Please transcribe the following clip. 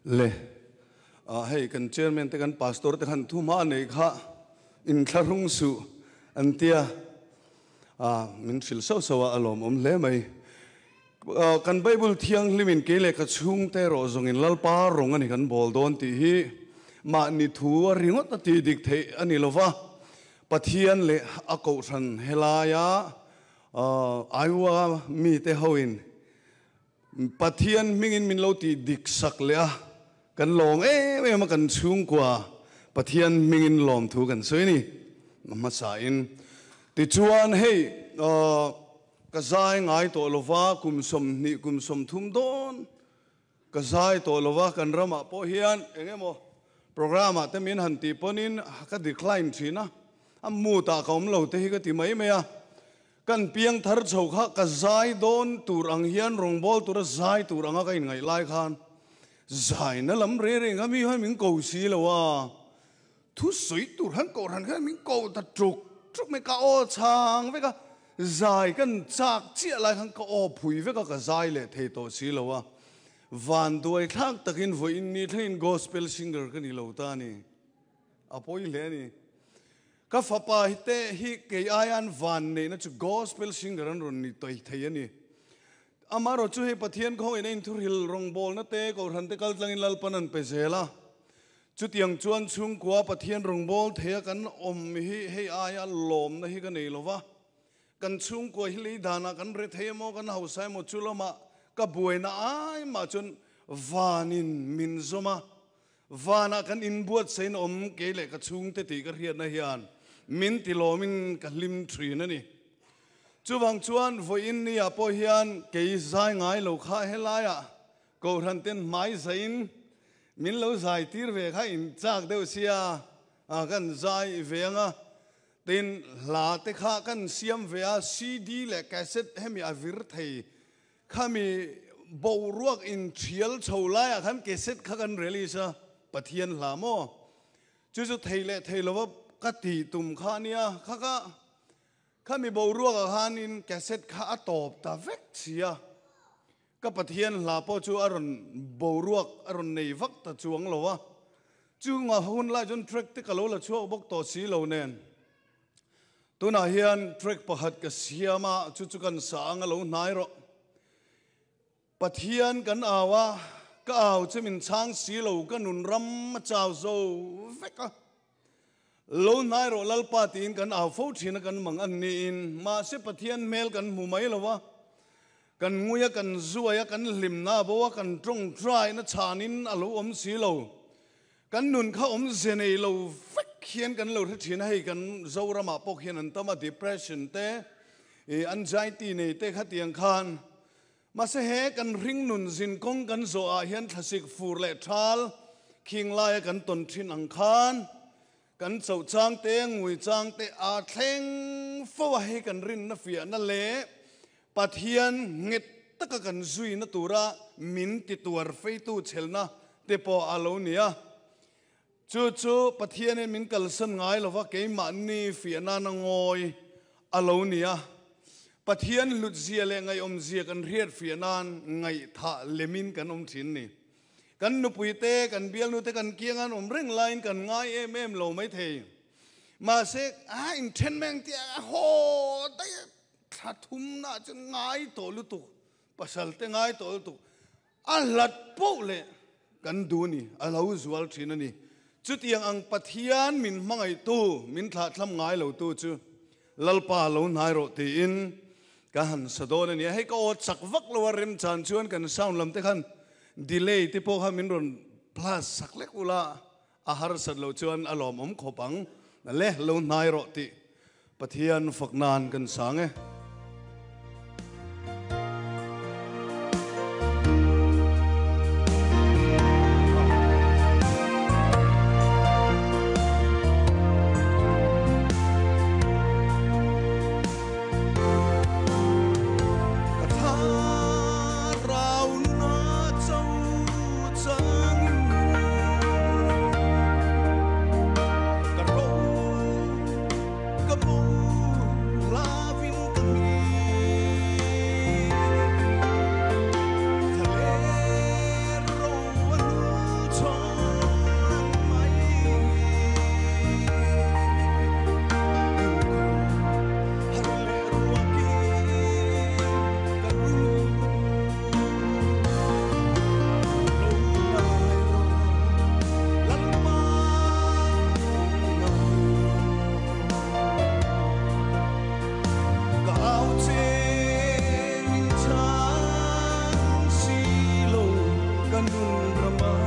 le hei kan chairman te kan pastor te kan thuma nei kha in tharung su antia min fil so alom le mai kan bible thiang limin ke le ka chung te ro zong in lalpa rong ani kan bol don ti hi ma ni thu ringot ti dik the ani lova pathian le ako than helaya aiwa mi te hoin pathian mingin min lo ti dik sak le kan long ma kan chung kwa pathian mingin lom thu kan soi ni ma sa in ti chuan hei ka zai ngai to lova kum som thum don ka zai to lova kan rama po hian engemo programa te min han ti ponin ka decline thina ammu ta kaum lo te hi ka ti mai me kan piang thar chho kha ka zai don tur ang hian rong bol tur zai tur anga ka in ngai lai khan zai na lam re ngami ha min ko si lawa thu sui tur han ko han kha min ko ta truk me ka o chang ve ka zai kan chak chia lai khan ka o phui ve ka zai le thei to si lawa van duai thak takin voin ni thain gospel singer kan ni lo ta ni apoi le ni ka fapa hite hi ke ayan van ne na chu gospel singer an ron ni toi thei ani amaro chu he pathian kho in thur hil rong bol na te ko ran te kal tlangin lal panan pe zela chu tiang chuan chung kwa pathian rong bol the kan om hi he aya lom na hi kan nei lova kan chung kwa hi le dana kan re the mo kan hausai mo chulama ka buaina ai ma chun vanin min zoma vana kan in buat sein om ke le ka chung te ti ka rian na hian min ti lomin ka lim thri na ni chuwang chuan voin ni apo hian ke zai ngai lo kha helaya ko ran ten mai zain min lo zai tir ve kha in chak deu sia kan zai venga tin la te kha kan siam ve a cd le cassette hemi avir thei khami bo ruak in thial cholaya khan cassette kha kan release pathian hlamo chu theile theilowa ka ti tum khania kha khami bo ruak khan in cassette kha atop ta vek chia ka pathian hla po chu aron bo ruak aron nei vak ta chuang lowa chu nga hun la jon track te kalo la chu bok to si lo nen tuna hian track pahat ka siama chu kan sang lo nai ro pathian kan awa ka aw chemin chang si lo ka nun ram ma chaw zo veka lo nai ro lal pa tin kan aw fo thina kan mang an ni in ma se pathian mel kan mu mai lowa kan nguya kan zuaya kan limna bo kan trong try na chanin alo om si lo kan nun kha om zenei lo vek hian kan lo thina hei kan zorama pok hian an tama depression te anxiety nei te khatiang khan mà sẽ hết cần ring nun zin công cần zo a hian thasik fur le thal king lai cần ton thin ang khan cần chau chang te ngui chang te a thleng fo he cần rin na fia na le pathian nget taka kan zui na tura min ti tur fe tu chelna te po alonia chu pathian e min kal san ngai lova ke ma ni fia na na ngoi alonia pathian lut zia le ngai om zia kan riat fianan ngai tha lemin kan om thin ni kan nu puite kan bial nu te kan kiangan om reng line kan ngai em lo mai thei ma se in ten meng tia ho ta tha thum na chen ngai to lu tu pasal te ngai to lu tu a lat po le kan du ni a lo zual thin ani chu tiang ang pathian min mangai tu min tha thlam ngai lo tu chu lalpa lo nai ro ti in kan sadon ni hei ko chak vak lo rem chan chuan kan sound lam te khan delay te po ha min ron plus sak lek ula a har sad lo chuan alom om khopang le lo nai ro ti pathian faknan kan sange Loving drama